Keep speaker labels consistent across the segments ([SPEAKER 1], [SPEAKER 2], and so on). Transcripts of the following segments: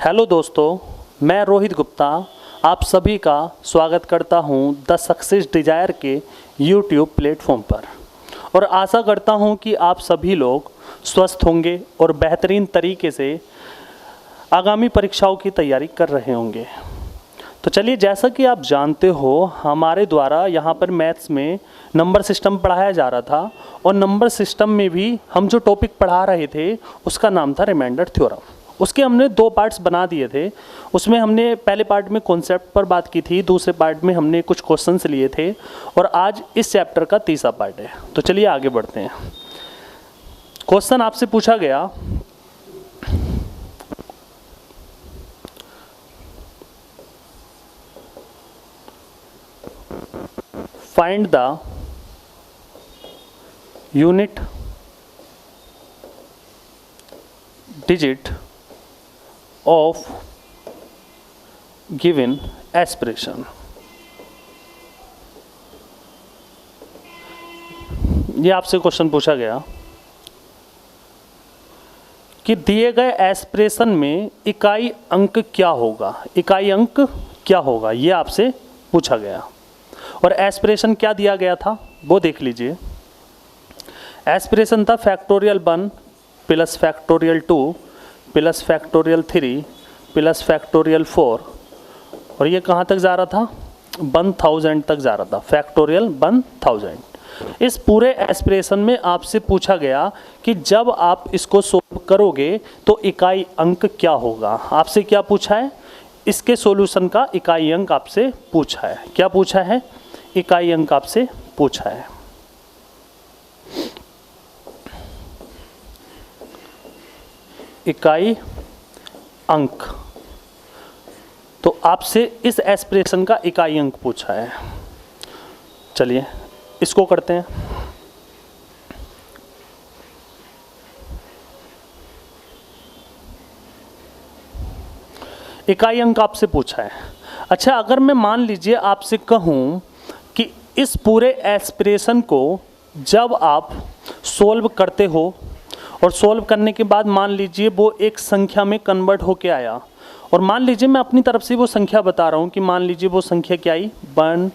[SPEAKER 1] Hello दोस्तों, मैं रोहित गुप्ता आप सभी का स्वागत करता हूं द सक्सेस डिजायर के यूट्यूब प्लेटफॉर्म पर और आशा करता हूं कि आप सभी लोग स्वस्थ होंगे और बेहतरीन तरीके से आगामी परीक्षाओं की तैयारी कर रहे होंगे। तो चलिए, जैसा कि आप जानते हो हमारे द्वारा यहाँ पर मैथ्स में नंबर सिस्टम पढ़ाया जा रहा था और नंबर सिस्टम में भी हम जो टॉपिक पढ़ा रहे थे उसका नाम था रिमाइंडर थ्योरम। उसके हमने 2 पार्ट्स बना दिए थे। उसमें हमने पहले पार्ट में कॉन्सेप्ट पर बात की थी, दूसरे पार्ट में हमने कुछ क्वेश्चंस लिए थे और आज इस चैप्टर का तीसरा पार्ट है। तो चलिए आगे बढ़ते हैं। क्वेश्चन आपसे पूछा गया, find the unit digit of given expression. ये आपसे क्वेश्चन पूछा गया कि दिए गए एक्सप्रेशन में इकाई अंक क्या होगा। इकाई अंक क्या होगा ये आपसे पूछा गया और एक्सप्रेशन क्या दिया गया था वो देख लीजिए। एक्सप्रेशन था factorial 1 plus factorial 2 plus factorial 3 plus factorial 4 और ये कहाँ तक जा रहा था, 1000 तक जा रहा था, फैक्टोरियल 1000। इस पूरे एक्सप्रेशन में आपसे पूछा गया कि जब आप इसको सोल्व करोगे तो इकाई अंक क्या होगा। आपसे क्या पूछा है, इसके सॉल्यूशन का इकाई अंक आपसे पूछा है। क्या पूछा है, इकाई अंक आपसे पूछा है। इकाई अंक, तो आपसे इस एक्सप्रेशन का इकाई अंक पूछा है। चलिए इसको करते हैं। इकाई अंक आपसे पूछा है। अच्छा, अगर मैं मान लीजिए आपसे कहूं कि इस पूरे एक्सप्रेशन को जब आप सोल्व करते हो और सोल्व करने के बाद मान लीजिए वो एक संख्या में कन्वर्ट होके आया और मान लीजिए मैं अपनी तरफ से वो संख्या बता रहा हूँ कि मान लीजिए वो संख्या क्या आई, 1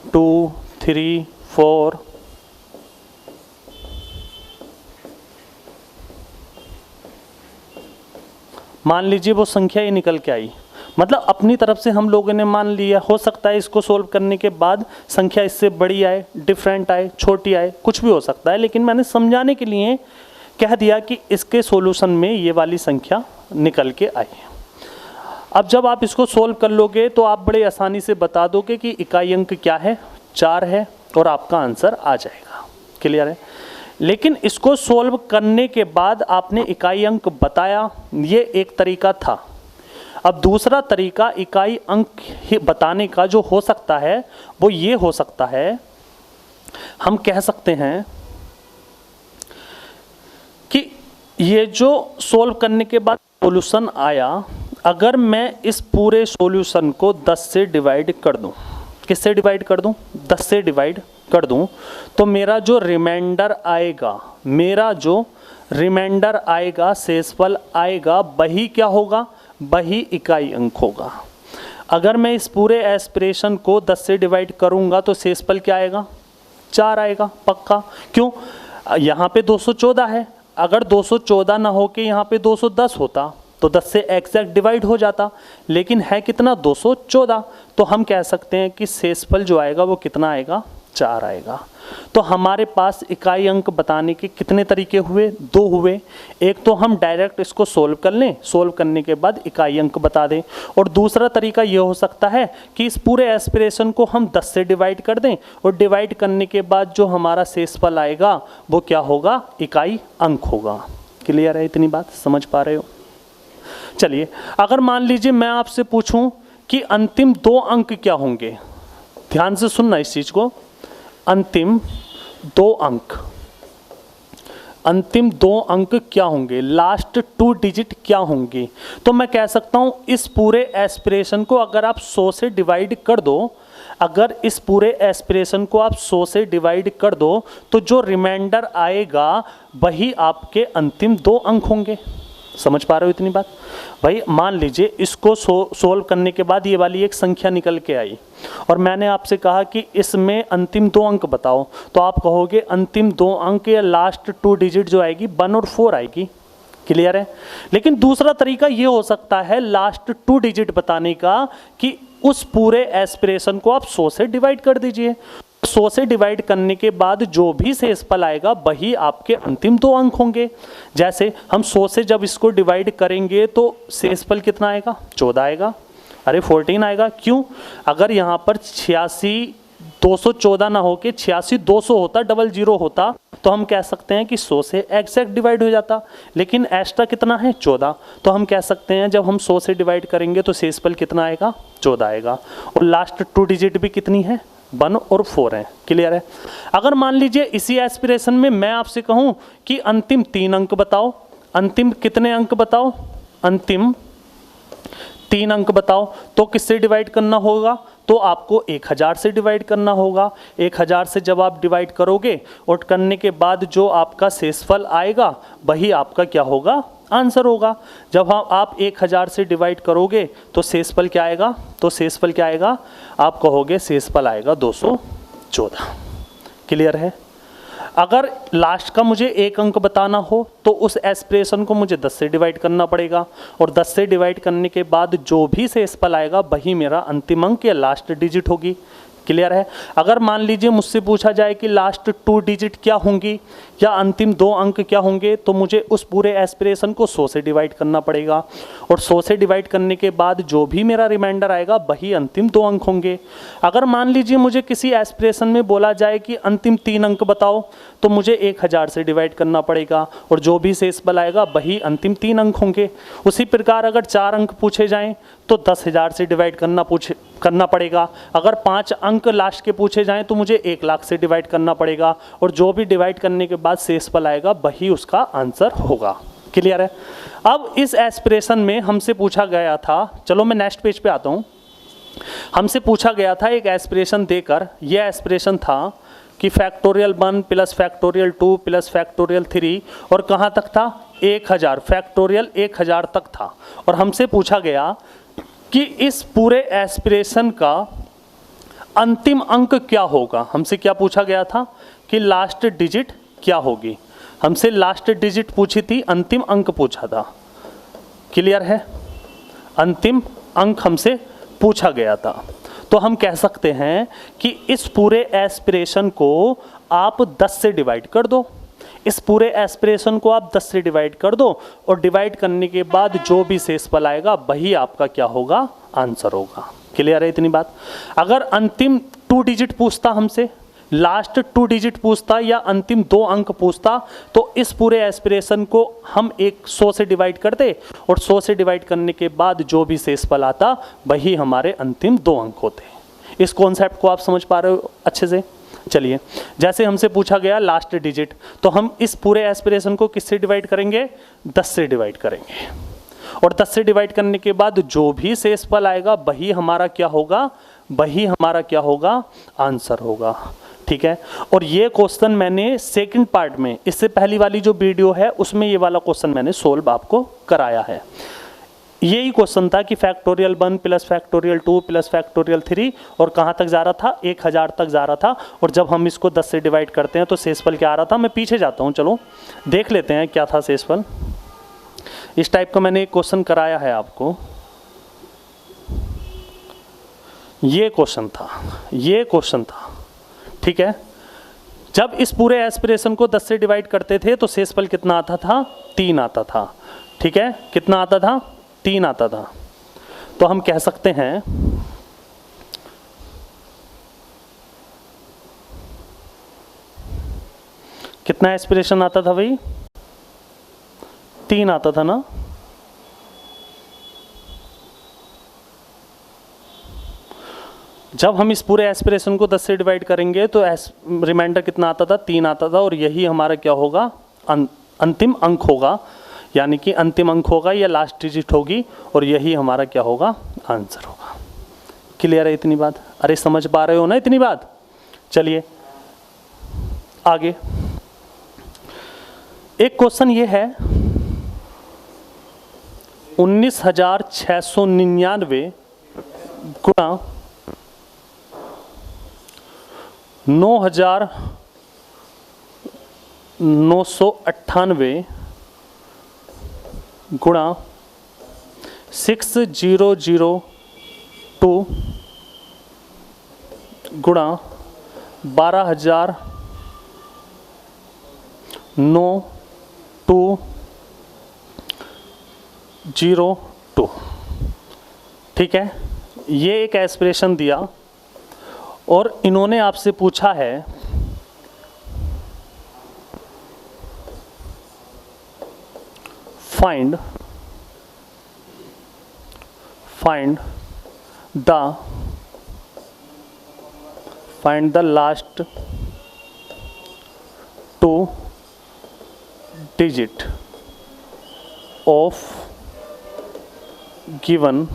[SPEAKER 1] 2 3 4 मान लीजिए वो संख्या ही निकल के आई। मतलब अपनी तरफ से हम लोगों ने मान लिया, हो सकता है इसको सोल्व करने के बाद संख्या इससे बड़ी आए, डिफरेंट आए, छोटी आए, कुछ भी हो सकता है, लेकिन मैंने समझाने के लिए कह दिया कि इसके सॉल्यूशन में ये वाली संख्या निकल के आई। अब जब आप इसको सोल्व कर लोगे तो आप बड़े आसानी से बता दोगे कि इकाई अंक क्या है, 4 है और आपका आंसर आ जाएगा। क्लियर है। लेकिन इसको सोल्व करने के बाद आपने इकाई अंक बताया, ये एक तरीका था। अब दूसरा तरीका इकाई अंक ही बताने का जो हो सकता है वो ये हो सकता है, हम कह सकते हैं कि ये जो सोल्व करने के बाद सॉल्यूशन आया, अगर मैं इस पूरे सॉल्यूशन को 10 से डिवाइड कर दूं, किससे डिवाइड कर दूं, 10 से डिवाइड कर दूं, तो मेरा जो रिमाइंडर आएगा, शेषफल आएगा, वही क्या होगा, वही इकाई अंक होगा। अगर मैं इस पूरे एक्सप्रेशन को 10 से डिवाइड करूंगा तो शेषफल क्या आएगा, 4 आएगा पक्का। क्यों, यहाँ पे 214 है, अगर 214 ना हो के यहाँ पे 210 होता तो 10 से एग्जैक्ट डिवाइड हो जाता, लेकिन है कितना, 214। तो हम कह सकते हैं कि शेषफल जो आएगा वो कितना आएगा, 4 आएगा। तो हमारे पास इकाई अंक बताने के कितने तरीके हुए, 2 हुए। एक तो हम डायरेक्ट इसको सोल्व कर लें, सोल्व करने के बाद इकाई अंक बता दें, और दूसरा तरीका ये हो सकता है कि इस पूरे एक्सप्रेशन को हम 10 से डिवाइड कर दें और डिवाइड करने के बाद जो हमारा शेषफल आएगा वो क्या होगा, इकाई अंक होगा। क्लियर है, इतनी बात समझ पा रहे हो। चलिए, अगर मान लीजिए मैं आपसे पूछूं कि अंतिम 2 अंक क्या होंगे, ध्यान से सुनना इस चीज को, अंतिम 2 अंक क्या होंगे, लास्ट 2 डिजिट क्या होंगे। तो मैं कह सकता हूं इस पूरे एक्सप्रेशन को अगर आप 100 से डिवाइड कर दो, अगर इस पूरे एक्सप्रेशन को आप 100 से डिवाइड कर दो तो जो रिमाइंडर आएगा वही आपके अंतिम 2 अंक होंगे। समझ पा रहे हो इतनी बात? भाई मान लीजिए इसको सोल्व करने के बाद ये वाली एक संख्या निकल के आई और मैंने आपसे कहा कि इसमें अंतिम 2 अंक बताओ, तो आप कहोगे अंतिम 2 अंक या लास्ट 2 डिजिट जो आएगी 1 और 4 आएगी। क्लियर है? लेकिन दूसरा तरीका ये हो सकता है लास्ट 2 डिजिट बताने का कि उस पूरे एस्पिरेशन को आप 100 से डिवाइड कर दीजिए। 100 से डिवाइड करने के बाद जो भी शेषफल आएगा वही आपके अंतिम 2 अंक होंगे। जैसे हम 100 से जब इसको डिवाइड करेंगे तो शेषफल कितना आएगा? 14 आएगा। अरे 14 आएगा। क्यों? अगर यहाँ पर 86,214 ना हो के 86,200 होता, 00 होता, तो हम कह सकते हैं कि 100 से एग्जैक्ट डिवाइड हो जाता। लेकिन एक्स्ट्रा कितना है? 14। तो हम कह सकते हैं जब हम 100 से डिवाइड करेंगे तो शेषफल कितना आएगा? 14 आएगा। और लास्ट 2 डिजिट भी कितनी है? 1 और 4 है। क्लियर है? अगर मान लीजिए इसी एस्पिरेशन में मैं आपसे कहूं कि अंतिम 3 अंक बताओ, अंतिम कितने अंक बताओ? अंतिम 3 अंक बताओ, तो किससे डिवाइड करना होगा? तो आपको 1000 से डिवाइड करना होगा। 1000 से जब आप डिवाइड करोगे और करने के बाद जो आपका शेषफल आएगा वही आपका क्या होगा? आंसर होगा। जब आप 1000 से डिवाइड करोगे तो शेषफल क्या आएगा? तो शेषफल क्या आएगा? आप कहोगे शेषफल आएगा 214। क्लियर है? अगर लास्ट का मुझे 1 अंक बताना हो तो उस एस्पिरेशन को मुझे 10 से डिवाइड करना पड़ेगा और 10 से डिवाइड करने के बाद जो भी शेषफल आएगा वही मेरा अंतिम अंक या लास्ट डिजिट होगी। क्लियर है? अगर मान लीजिए मुझसे पूछा जाए कि लास्ट 2 डिजिट क्या होंगी या अंतिम 2 अंक क्या होंगे, तो मुझे उस पूरे एस्पिरेशन को 100 से डिवाइड करना पड़ेगा और 100 से डिवाइड करने के बाद जो भी मेरा रिमाइंडर आएगा वही अंतिम 2 अंक होंगे। अगर मान लीजिए मुझे किसी एस्पिरेशन में बोला जाए कि अंतिम 3 अंक बताओ, तो मुझे 1000 से डिवाइड करना पड़ेगा और जो भी शेषफल आएगा वही अंतिम 3 अंक होंगे। उसी प्रकार अगर 4 अंक पूछे जाएँ तो 10,000 से डिवाइड करना पड़ेगा। अगर 5 अंक लास्ट के पूछे जाएं तो मुझे 1 लाख से डिवाइड करना पड़ेगा और जो भी डिवाइड करने के बाद शेषफल आएगा वही उसका आंसर होगा। क्लियर है? अब इस एस्पिरेशन में हमसे पूछा गया था, चलो मैं नेक्स्ट पेज पे आता हूं। हमसे पूछा गया था एक एस्पिरेशन देकर, यह एस्पिरेशन था कि factorial 1 plus factorial 2 plus factorial 3 और कहाँ तक था? 1000, फैक्टोरियल 1000 तक था। और हमसे पूछा गया कि इस पूरे एस्पिरेशन का अंतिम अंक क्या होगा। हमसे क्या पूछा गया था कि लास्ट डिजिट क्या होगी। हमसे लास्ट डिजिट पूछी थी, अंतिम अंक पूछा था। क्लियर है? अंतिम अंक हमसे पूछा गया था। तो हम कह सकते हैं कि इस पूरे एस्पिरेशन को आप 10 से डिवाइड कर दो। इस पूरे एस्पिरेशन को आप 10 से डिवाइड कर दो और डिवाइड करने के बाद जो भी शेषफल आएगा वही आपका क्या होगा? आंसर होगा। क्लियर है इतनी बात? अगर अंतिम 2 डिजिट पूछता हमसे, लास्ट 2 डिजिट पूछता या अंतिम 2 अंक पूछता, तो इस पूरे एस्पिरेशन को हम 100 से डिवाइड करते और 100 से डिवाइड करने के बाद जो भी शेषफल आता वही हमारे अंतिम 2 अंक होते। इस कॉन्सेप्ट को आप समझ पा रहे हो अच्छे से? चलिए, जैसे हमसे पूछा गया लास्ट डिजिट, तो हम इस पूरे एस्पिरेशन को किससे डिवाइड करेंगे? 10 से डिवाइड करेंगे और 10 से डिवाइड करने के बाद जो भी शेषफल आएगा वही हमारा क्या होगा? वही हमारा क्या होगा? आंसर होगा। ठीक है? और ये क्वेश्चन मैंने सेकंड पार्ट में, इससे पहली वाली जो वीडियो है उसमें ये वाला क्वेश्चन मैंने सोल्व आपको कराया है। यही क्वेश्चन था कि factorial 1 plus factorial 2 plus factorial 3 और कहाँ तक जा रहा था? 1000 तक जा रहा था। और जब हम इसको 10 से डिवाइड करते हैं तो शेषफल क्या आ रहा था? मैं पीछे जाता हूँ, चलो देख लेते हैं क्या था शेषफल। इस टाइप का मैंने एक क्वेश्चन कराया है आपको। ये क्वेश्चन था। ठीक है? जब इस पूरे एस्पिरेशन को 10 से डिवाइड करते थे तो शेषफल कितना आता था? 3 आता था। ठीक है? कितना आता था? 3 आता था। तो हम कह सकते हैं कितना एस्पिरेशन आता था भाई? 3 आता था ना? जब हम इस पूरे एस्पिरेशन को 10 से डिवाइड करेंगे तो रिमाइंडर कितना आता था? 3 आता था और यही हमारा क्या होगा? अंतिम अंक होगा, यानी कि अंतिम अंक होगा या लास्ट डिजिट होगी और यही हमारा क्या होगा? आंसर होगा। क्लियर है इतनी बात? अरे समझ पा रहे हो ना इतनी बात? चलिए आगे। एक क्वेश्चन ये है 19,699 गुणा 9,998 गुणा 6002 गुणा 12,902 ठीक है। ये एक एक्सप्रेशन दिया और इन्होंने आपसे पूछा है find the last 2 digit of given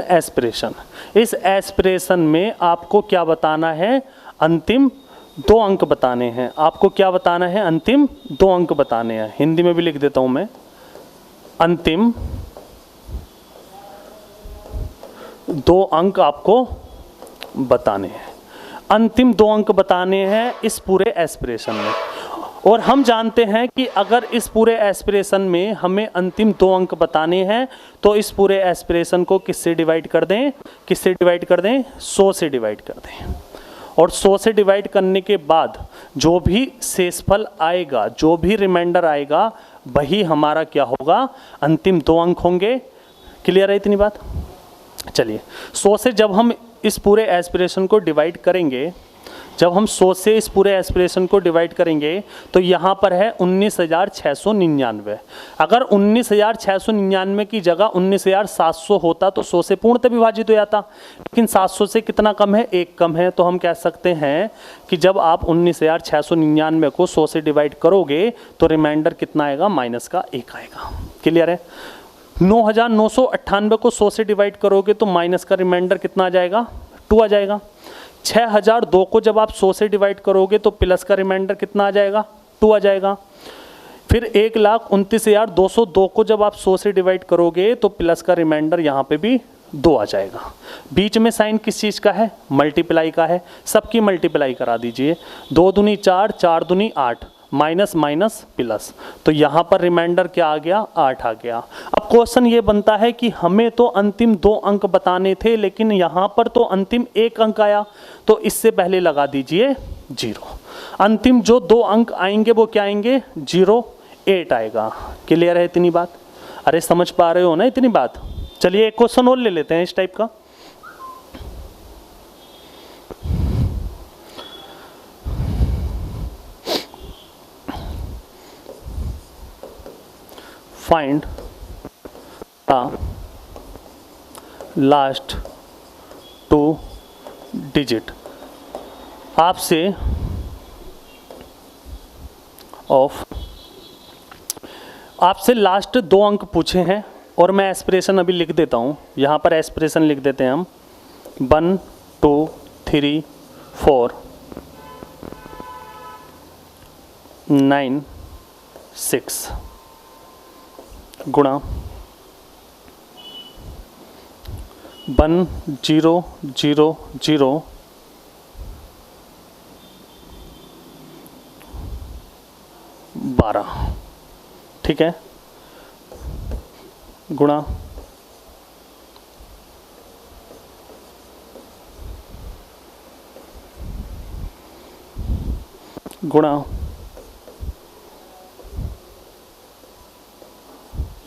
[SPEAKER 1] aspiration. इस एस्पिरेशन में आपको क्या बताना है? अंतिम 2 अंक बताने हैं। आपको क्या बताना है? अंतिम 2 अंक बताने हैं। हिंदी में भी लिख देता हूं मैं, अंतिम 2 अंक आपको बताने हैं। अंतिम 2 अंक बताने हैं इस पूरे एस्पिरेशन में। और हम जानते हैं कि अगर इस पूरे एस्पिरेशन में हमें अंतिम 2 अंक बताने हैं तो इस पूरे एस्पिरेशन को किससे डिवाइड कर दें? 100 से डिवाइड कर दें। और 100 से डिवाइड करने के बाद जो भी शेषफल आएगा, जो भी रिमाइंडर आएगा, वही हमारा क्या होगा? अंतिम 2 अंक होंगे। क्लियर है इतनी बात? चलिए, 100 से जब हम इस पूरे एस्पिरेशन को डिवाइड करेंगे, जब हम 100 से इस पूरे एस्पिरेशन को डिवाइड करेंगे तो यहाँ पर है 19,699। अगर 19,699 की जगह 19,700 होता तो 100 से पूर्णतः विभाजित हो जाता, लेकिन 700 से कितना कम है? 1 कम है। तो हम कह सकते हैं कि जब आप 19,699 को 100 से डिवाइड करोगे तो रिमाइंडर कितना आएगा? -1 आएगा। क्लियर है? 9,998 को 100 से डिवाइड करोगे तो माइनस का रिमाइंडर कितना आ जाएगा? 2 आ जाएगा। 6,002 को जब आप 100 से डिवाइड करोगे तो प्लस का रिमाइंडर कितना आ जाएगा? 2 आ जाएगा। फिर 1,29,202 को जब आप 100 से डिवाइड करोगे तो प्लस का रिमाइंडर यहाँ पे भी 2 आ जाएगा। बीच में साइन किस चीज़ का है? मल्टीप्लाई का है। सबकी मल्टीप्लाई करा दीजिए। 2 दूनी 4, 4 दूनी 8, माइनस माइनस प्लस, तो यहाँ पर रिमाइंडर क्या आ गया? 8 आ गया। अब क्वेश्चन ये बनता है कि हमें तो अंतिम 2 अंक बताने थे, लेकिन यहाँ पर तो अंतिम 1 अंक आया, तो इससे पहले लगा दीजिए 0। अंतिम जो 2 अंक आएंगे वो क्या आएंगे? 0, 8 आएगा। क्लियर है इतनी बात? अरे समझ पा रहे हो ना इतनी बात? चलिए एक क्वेश्चन और ले लेते हैं इस टाइप का। फाइंड द लास्ट 2 डिजिट आपसे लास्ट 2 अंक पूछे हैं और मैं एस्पिरेशन अभी लिख देता हूँ। यहाँ पर एस्पिरेशन लिख देते हैं हम 1 2 3 4 9 6 गुणा 1 0 0 0 12, ठीक है, गुणा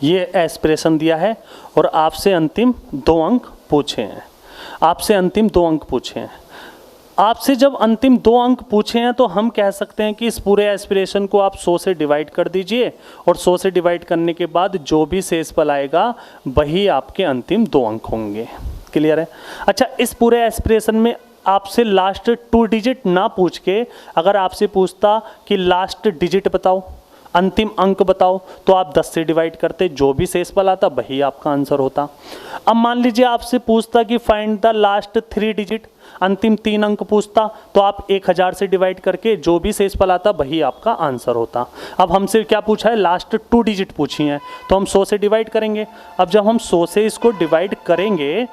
[SPEAKER 1] ये एस्पिरेशन दिया है और आपसे अंतिम 2 अंक पूछे हैं। आपसे अंतिम 2 अंक पूछे हैं। आपसे जब अंतिम 2 अंक पूछे हैं तो हम कह सकते हैं कि इस पूरे एस्पिरेशन को आप 100 से डिवाइड कर दीजिए और 100 से डिवाइड करने के बाद जो भी शेषफल आएगा वही आपके अंतिम 2 अंक होंगे। क्लियर है? अच्छा, इस पूरे एस्पिरेशन में आपसे लास्ट 2 डिजिट ना पूछ के अगर आपसे पूछता कि लास्ट डिजिट बताओ, अंतिम अंक बताओ, तो आप 10 से डिवाइड करते, जो भी शेषफल आता वही आपका आंसर होता। अब मान लीजिए आपसे पूछता कि फाइंड द लास्ट 3 डिजिट, अंतिम 3 अंक पूछता, तो आप 1000 से डिवाइड करके जो भी शेषफल आता वही आपका आंसर होता। अब हमसे क्या पूछा है, लास्ट 2 डिजिट पूछी हैं, तो हम 100 से डिवाइड करेंगे। अब जब हम 100 से इसको डिवाइड करेंगे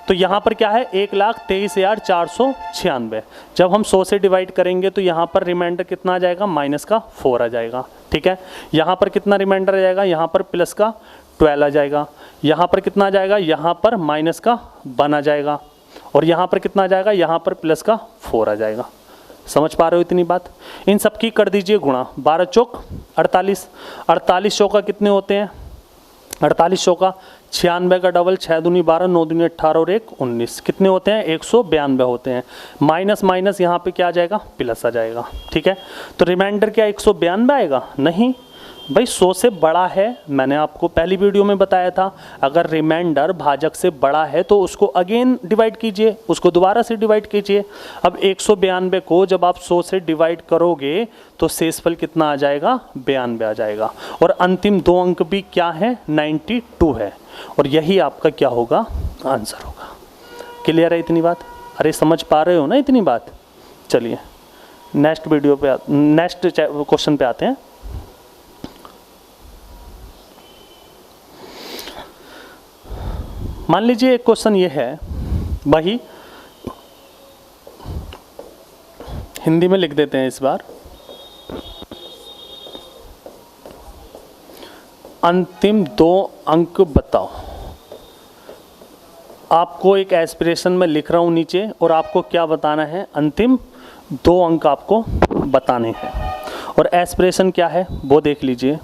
[SPEAKER 1] तो यहाँ पर क्या है, 1,23,496। जब हम 100 से डिवाइड करेंगे तो यहाँ पर रिमाइंडर कितना आ जाएगा, -4 आ जाएगा। ठीक है, यहाँ पर कितना रिमाइंडर आ जाएगा, यहाँ पर +12 आ जाएगा। यहाँ पर कितना आ जाएगा, यहाँ पर -1 आ जाएगा। और यहाँ पर कितना आ जाएगा, यहाँ पर +4 आ जाएगा। समझ पा रहे हो इतनी बात? इन सब की कर दीजिए गुणा, 12 चौक 48, 48 चौका कितने होते हैं, 48 चौका 96 का डबल, 6 दूनी 12, 9 दूनी 18 और 1 19, कितने होते हैं, 192 होते हैं। माइनस माइनस यहाँ पे क्या आ जाएगा, प्लस आ जाएगा। ठीक है, तो रिमाइंडर क्या 192 आएगा? नहीं भाई, 100 से बड़ा है। मैंने आपको पहली वीडियो में बताया था, अगर रिमाइंडर भाजक से बड़ा है तो उसको अगेन डिवाइड कीजिए, उसको दोबारा से डिवाइड कीजिए। अब 192 को जब आप 100 से डिवाइड करोगे तो शेषफल कितना आ जाएगा, 92 आ जाएगा। और अंतिम 2 अंक भी क्या है, 92 है। और यही आपका क्या होगा, आंसर होगा। क्लियर है इतनी बात? अरे समझ पा रहे हो ना इतनी बात? चलिए नेक्स्ट वीडियो पे, नेक्स्ट क्वेश्चन पे आते हैं। मान लीजिए एक क्वेश्चन ये है, वही हिंदी में लिख देते हैं इस बार। अंतिम 2 अंक बताओ। आपको एक एस्पिरेशन में लिख रहा हूं नीचे, और आपको क्या बताना है, अंतिम 2 अंक आपको बताने हैं। और एस्पिरेशन क्या है वो देख लीजिए।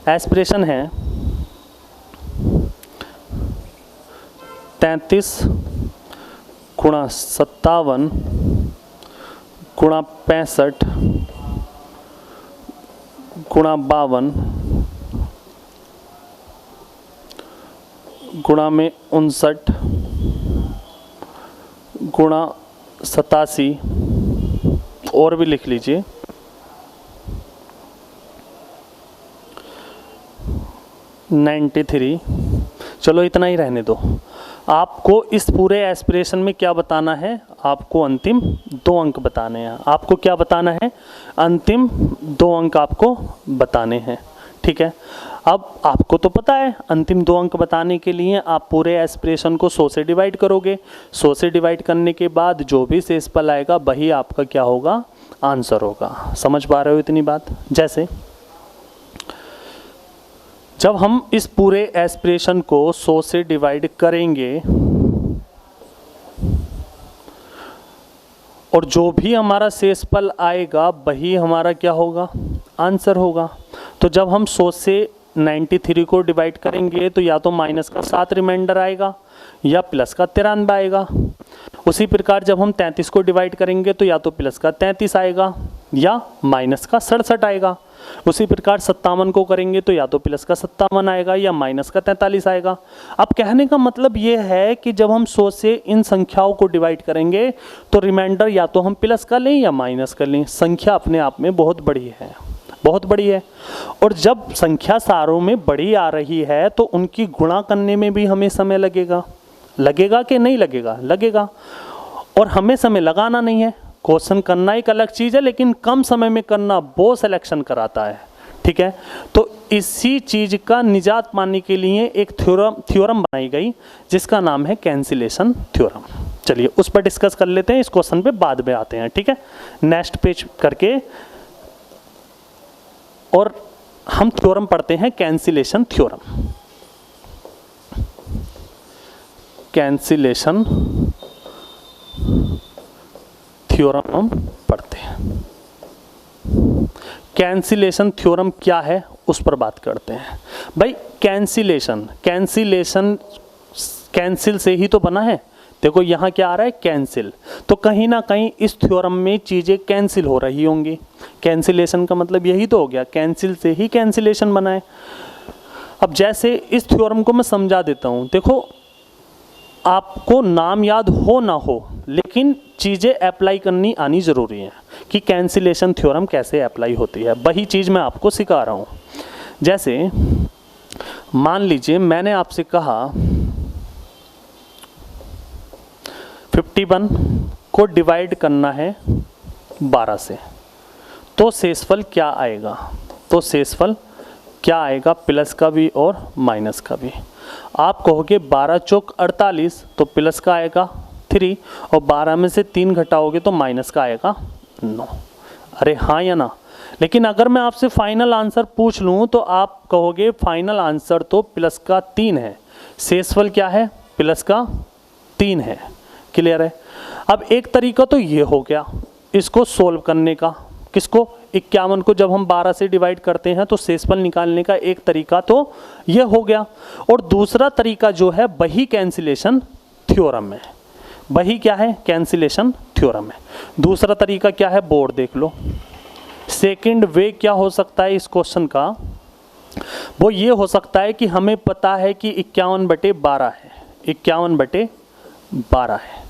[SPEAKER 1] एस्पिरेशन है 33 गुणा 57 गुणा 65 गुणा 52 गुणा में 59 गुणा 87, और भी लिख लीजिए 93। चलो इतना ही रहने दो। आपको इस पूरे एस्पिरेशन में क्या बताना है, आपको अंतिम 2 अंक बताने हैं। आपको क्या बताना है, अंतिम 2 अंक आपको बताने हैं। ठीक है, अब आपको तो पता है अंतिम 2 अंक बताने के लिए आप पूरे एस्पिरेशन को 100 से डिवाइड करोगे। 100 से डिवाइड करने के बाद जो भी शेषफल आएगा वही आपका क्या होगा, आंसर होगा। समझ पा रहे हो इतनी बात? जैसे जब हम इस पूरे एस्पिरेशन को 100 से डिवाइड करेंगे और जो भी हमारा शेषफल आएगा वही हमारा क्या होगा, आंसर होगा। तो जब हम 100 से 93 को डिवाइड करेंगे तो या तो -7 रिमाइंडर आएगा या +93 आएगा। उसी प्रकार जब हम 33 को डिवाइड करेंगे तो या तो +33 आएगा या -67 आएगा। उसी प्रकार 57 को करेंगे तो या तो +57 आएगा या -43 आएगा। अब कहने का मतलब ये है कि जब हम 100 से इन संख्याओं को डिवाइड करेंगे तो रिमाइंडर या तो हम प्लस का लें या माइनस कर लें। संख्या अपने आप में बहुत बड़ी है, बहुत बड़ी है। और जब संख्या सारों में बड़ी आ रही है तो उनकी गुणा करने में भी हमें समय लगेगा। लगेगा कि नहीं लगेगा? लगेगा। और हमें समय लगाना नहीं है, क्वेश्चन करना एक अलग चीज़ है, लेकिन कम समय में करना वो सिलेक्शन कराता है। ठीक है, तो इसी चीज़ का निजात पाने के लिए एक थ्योरम बनाई गई जिसका नाम है कैंसिलेशन थ्योरम। चलिए उस पर डिस्कस कर लेते हैं, इस क्वेश्चन पे बाद में आते हैं। ठीक है, नेक्स्ट पेज करके और हम थ्योरम पढ़ते हैं, कैंसिलेशन थ्योरम। कैंसिलेशन थ्योरम हम पढ़ते हैं। कैंसिलेशन थ्योरम क्या है उस पर बात करते हैं। भाई कैंसिलेशन कैंसिल से ही तो बना है। देखो यहाँ क्या आ रहा है, कैंसिल। तो कहीं ना कहीं इस थ्योरम में चीज़ें कैंसिल हो रही होंगी। कैंसिलेशन का मतलब यही तो हो गया, कैंसिल से ही कैंसिलेशन बना है। अब जैसे इस थ्योरम को मैं समझा देता हूँ। देखो आपको नाम याद हो ना हो, लेकिन चीज़ें अप्लाई करनी आनी ज़रूरी है। कि कैंसिलेशन थ्योरम कैसे अप्लाई होती है, वही चीज़ मैं आपको सिखा रहा हूँ। जैसे मान लीजिए मैंने आपसे कहा 51 को डिवाइड करना है 12 से, तो शेषफल क्या आएगा? तो शेषफल क्या आएगा? प्लस का भी और माइनस का भी। आप कहोगे 12 चौक 48, तो प्लस का आएगा 3, और 12 में से 3 घटाओगे तो माइनस का आएगा 9। अरे हाँ या ना? लेकिन अगर मैं आपसे फाइनल आंसर पूछ लूँ तो आप कहोगे फाइनल आंसर तो प्लस का 3 है, शेषफल क्या है? प्लस का 3 है। क्लियर है? अब एक तरीका तो ये हो गया इसको सोल्व करने का। किसको? 51 को जब हम 12 से डिवाइड करते हैं तो शेषफल निकालने का एक तरीका तो ये हो गया। और दूसरा तरीका जो है वही कैंसिलेशन थ्योरम है। वही क्या है? कैंसिलेशन थ्योरम है। दूसरा तरीका क्या है? बोर्ड देख लो। सेकंड वे क्या हो सकता है इस क्वेश्चन का? वो ये हो सकता है कि हमें पता है कि 51/12 है, 51/12 है।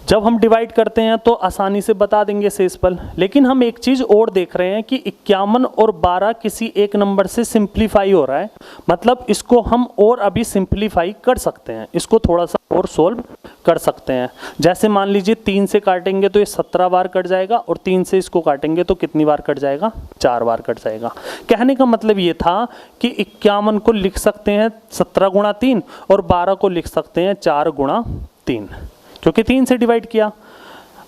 [SPEAKER 1] जब हम डिवाइड करते हैं तो आसानी से बता देंगे शेषफल। लेकिन हम एक चीज़ और देख रहे हैं कि 51 और 12 किसी एक नंबर से सिंप्लीफाई हो रहा है, मतलब इसको हम और अभी सिंप्लीफाई कर सकते हैं, इसको थोड़ा सा और सोल्व कर सकते हैं। जैसे मान लीजिए 3 से काटेंगे तो ये 17 बार कट जाएगा, और 3 से इसको काटेंगे तो कितनी बार कट जाएगा? 4 बार कट जाएगा। कहने का मतलब ये था कि 51 को लिख सकते हैं 17 गुणा 3, और 12 को लिख सकते हैं 4 गुणा 3, क्योंकि 3 से डिवाइड किया।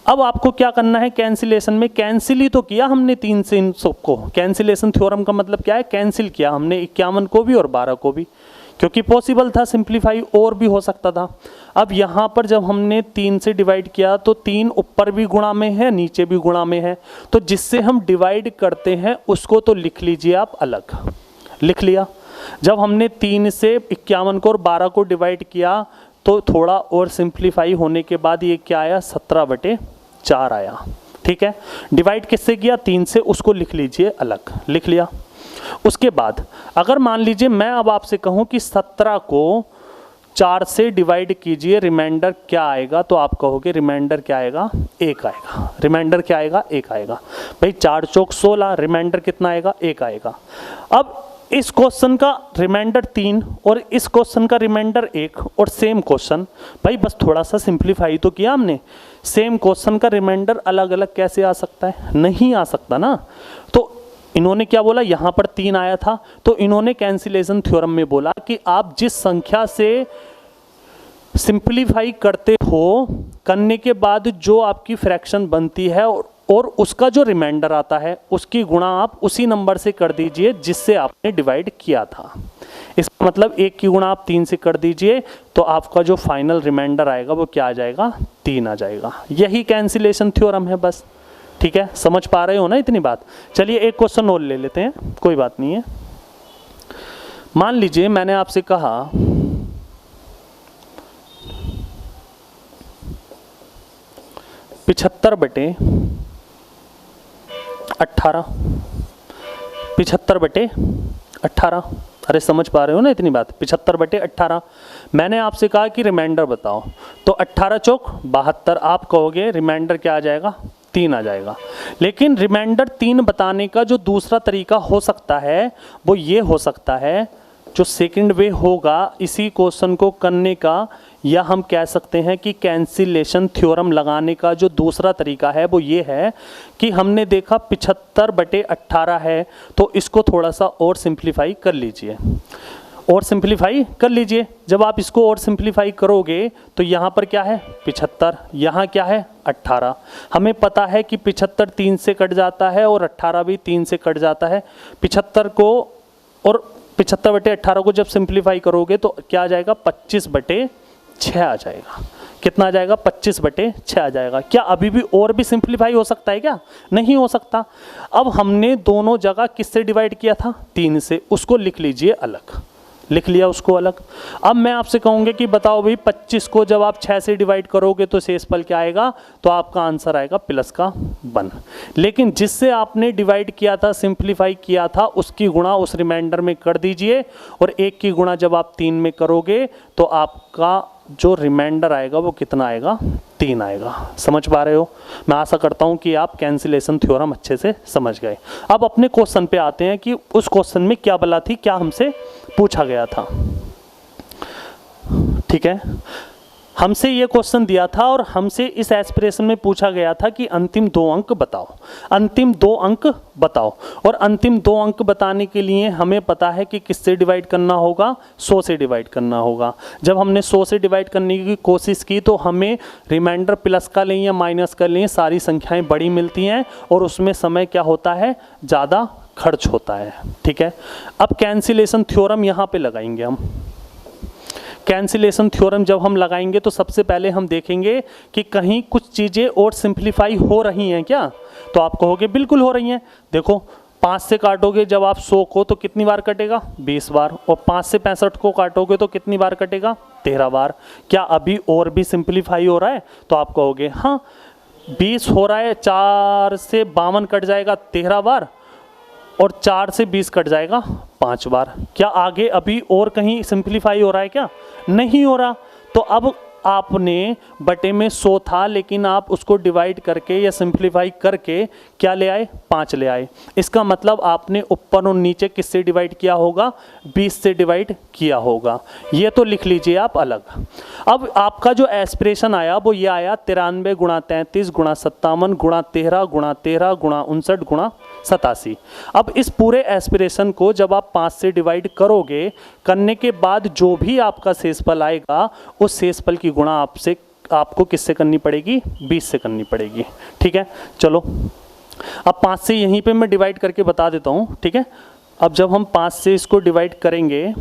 [SPEAKER 1] अब आपको क्या करना है? कैंसिलेशन में कैंसिल ही तो किया हमने 3 से इन सबको। कैंसिलेशन थ्योरम का मतलब क्या है? कैंसिल किया हमने 51 को भी और 12 को भी, क्योंकि पॉसिबल था, सिंप्लीफाई और भी हो सकता था। अब यहाँ पर जब हमने 3 से डिवाइड किया तो 3 ऊपर भी गुणा में है, नीचे भी गुणा में है, तो जिससे हम डिवाइड करते हैं उसको तो लिख लीजिए आप अलग। लिख लिया। जब हमने 3 से 51 को और 12 को डिवाइड किया तो थोड़ा और सिंप्लीफाई होने के बाद ये क्या आया? 17/4 आया। ठीक है? डिवाइड किससे किया? 3 से, उसको लिख लीजिए अलग। लिख लिया। उसके बाद अगर मान लीजिए मैं अब आपसे कहूं कि 17 को 4 से डिवाइड कीजिए, रिमाइंडर क्या आएगा? तो आप कहोगे रिमाइंडर क्या आएगा? 1 आएगा। रिमाइंडर क्या आएगा? 1 आएगा। भाई 4 चौक 16, रिमाइंडर कितना आएगा? 1 आएगा। अब इस क्वेश्चन का रिमाइंडर 3 और इस क्वेश्चन का रिमाइंडर 1 और सेम क्वेश्चन, भाई बस थोड़ा सा सिंप्लीफाई तो किया हमने। सेम क्वेश्चन का रिमाइंडर अलग अलग कैसे आ सकता है? नहीं आ सकता ना। तो इन्होंने क्या बोला? यहाँ पर 3 आया था, तो इन्होंने कैंसिलेशन थ्योरम में बोला कि आप जिस संख्या से सिंप्लीफाई करते हो, करने के बाद जो आपकी फ्रैक्शन बनती है और उसका जो रिमाइंडर आता है उसकी गुणा आप उसी नंबर से कर दीजिए जिससे आपने डिवाइड किया था। इसका मतलब 1 की गुणा आप 3 से कर दीजिए तो आपका जो फाइनल रिमाइंडर आएगा वो क्या आ जाएगा? 3 आ जाएगा। यही कैंसिलेशन थ्योरम है बस। ठीक है? समझ पा रहे हो ना इतनी बात? चलिए एक क्वेश्चन और ले लेते हैं, कोई बात नहीं है। मान लीजिए मैंने आपसे कहा 75/18, 75/18। अरे समझ पा रहे हो ना इतनी बात? 75/18। मैंने आपसे कहा कि रिमाइंडर बताओ, तो 18 चौक 72, आप कहोगे रिमाइंडर क्या आ जाएगा? 3 आ जाएगा। लेकिन रिमाइंडर 3 बताने का जो दूसरा तरीका हो सकता है वो ये हो सकता है, जो सेकंड वे होगा इसी क्वेश्चन को करने का, या हम कह सकते हैं कि कैंसिलेशन थ्योरम लगाने का जो दूसरा तरीका है वो ये है कि हमने देखा 75/18 है, तो इसको थोड़ा सा और सिंप्लीफाई कर लीजिए। और सिंप्लीफाई कर लीजिए। जब आप इसको और सिंप्लीफाई करोगे तो यहाँ पर क्या है? 75, यहाँ क्या है? 18। हमें पता है कि 75 3 से कट जाता है और 18 भी 3 से कट जाता है। 75 को और 75/18 को जब सिंप्लीफाई करोगे तो क्या आ जाएगा? 25/6 आ जाएगा। कितना आ जाएगा? 25/6 आ जाएगा। क्या अभी भी और भी सिंप्लीफाई हो सकता है क्या? नहीं हो सकता। अब हमने दोनों जगह किससे डिवाइड किया था? 3 से, उसको लिख लीजिए अलग। लिख लिया उसको अलग। अब मैं आपसे कहूँगा कि बताओ भाई 25 को जब आप 6 से डिवाइड करोगे तो शेषफल क्या आएगा? तो आपका आंसर आएगा +1। लेकिन जिससे आपने डिवाइड किया था, सिंप्लीफाई किया था, उसकी गुणा उस रिमाइंडर में कर दीजिए, और 1 की गुणा जब आप 3 में करोगे तो आपका जो रिमाइंडर आएगा वो कितना आएगा, 3 आएगा। समझ पा रहे हो? मैं आशा करता हूँ कि आप कैंसिलेशन थ्योरम अच्छे से समझ गए। अब अपने क्वेश्चन पे आते हैं कि उस क्वेश्चन में क्या बला थी, क्या हमसे पूछा गया था। ठीक है, हमसे ये क्वेश्चन दिया था और हमसे इस एस्पिरेशन में पूछा गया था कि अंतिम 2 अंक बताओ, अंतिम 2 अंक बताओ। और अंतिम 2 अंक बताने के लिए हमें पता है कि किससे डिवाइड करना होगा, 100 से डिवाइड करना होगा। जब हमने 100 से डिवाइड करने की कोशिश की तो हमें रिमाइंडर प्लस का लें या माइनस का लें, सारी संख्याएं बड़ी मिलती हैं और उसमें समय क्या होता है, ज़्यादा खर्च होता है। ठीक है, अब कैंसिलेशन थ्योरम यहाँ पे लगाएंगे हम। कैंसिलेशन थ्योरम जब हम लगाएंगे तो सबसे पहले हम देखेंगे कि कहीं कुछ चीज़ें और सिंप्लीफाई हो रही हैं क्या। तो आप कहोगे बिल्कुल हो रही हैं। देखो 5 से काटोगे जब आप 100 को तो कितनी बार कटेगा, 20 बार। और 5 से 65 को काटोगे तो कितनी बार कटेगा, 13 बार। क्या अभी और भी सिंप्लीफाई हो रहा है? तो आप कहोगे हाँ 20 हो रहा है, 4 से 52 कट जाएगा 13 बार और 4 से 20 कट जाएगा 5 बार। क्या आगे अभी और कहीं सिंप्लीफाई हो रहा है क्या? नहीं हो रहा। तो अब आपने बटे में 100 था लेकिन आप उसको डिवाइड करके या सिंप्लीफाई करके क्या ले आए, 5 ले आए। इसका मतलब आपने ऊपर और नीचे किससे डिवाइड किया होगा, 20 से डिवाइड किया होगा। ये तो लिख लीजिए आप अलग। अब आपका जो एस्पिरेशन आया वो ये आया 93 गुणा 33 गुणा 57 गुणा 13 गुणा 13 गुणा 59 गुणा 87। अब इस पूरे एस्पिरेशन को जब आप 5 से डिवाइड करोगे, करने के बाद जो भी आपका शेषफल आएगा उस शेषफल की गुणा आपको किससे करनी पड़ेगी, 20 से करनी पड़ेगी। ठीक है, चलो अब 5 से यहीं पे मैं डिवाइड करके बता देता हूँ। ठीक है, अब जब हम 5 से इसको डिवाइड करेंगे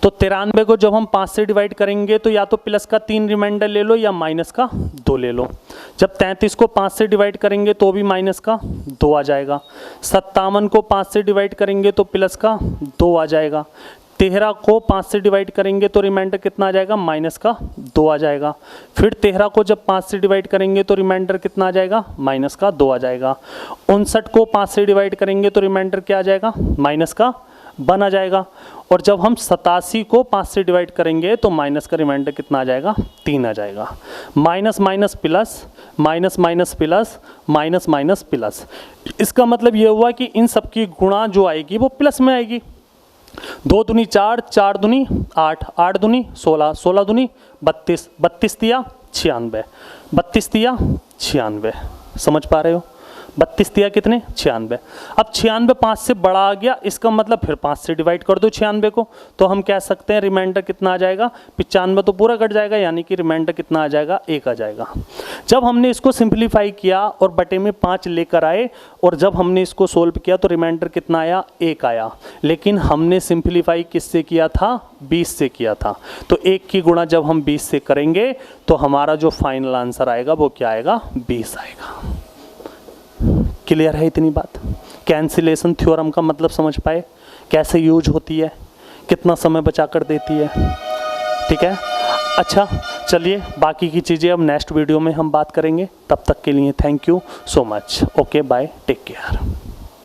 [SPEAKER 1] तो 93 को जब हम 5 से डिवाइड करेंगे तो या तो प्लस का 3 रिमाइंडर ले लो या माइनस का 2 ले लो। जब 33 को 5 से डिवाइड करेंगे तो भी माइनस का 2 आ जाएगा। 57 को 5 से डिवाइड करेंगे तो प्लस का 2 आ जाएगा। 13 को 5 से डिवाइड करेंगे तो रिमाइंडर कितना आ जाएगा, माइनस का 2 आ जाएगा। फिर 13 को जब 5 से डिवाइड करेंगे तो रिमाइंडर कितना आ जाएगा, माइनस का 2 आ जाएगा। 59 को 5 से डिवाइड करेंगे तो रिमाइंडर क्या आ जाएगा, माइनस का 1 आ जाएगा। और जब हम 87 को 5 से डिवाइड करेंगे तो माइनस का रिमाइंडर कितना आ जाएगा, 3 आ जाएगा। Minus minus plus, minus minus plus, minus minus plus. इसका मतलब ये हुआ कि इन सब की गुणा जो आएगी वो प्लस में आएगी। 2 दूनी 4, 4 दूनी 8, 8 दूनी 16, 16 दूनी 32, 32 तिया 96, 32 तिया 96। समझ पा रहे हो? 32 तिया कितने, 96। अब 96 5 से बड़ा आ गया, इसका मतलब फिर 5 से डिवाइड कर दो 96 को, तो हम कह सकते हैं रिमाइंडर कितना आ जाएगा, 95 तो पूरा कट जाएगा, यानी कि रिमाइंडर कितना आ जाएगा, 1 आ जाएगा। जब हमने इसको सिंप्लीफाई किया और बटे में 5 लेकर आए और जब हमने इसको सोल्व किया तो रिमाइंडर कितना आया, 1 आया। लेकिन हमने सिंप्लीफाई किससे किया था, 20 से किया था। तो 1 की गुणा जब हम 20 से करेंगे तो हमारा जो फाइनल आंसर आएगा वो क्या आएगा, 20 आएगा। क्लियर है इतनी बात? कैंसिलेशन थ्योरम का मतलब समझ पाए, कैसे यूज होती है, कितना समय बचा कर देती है। ठीक है, अच्छा चलिए बाकी की चीज़ें अब नेक्स्ट वीडियो में हम बात करेंगे। तब तक के लिए thank you so much. Okay bye, take care.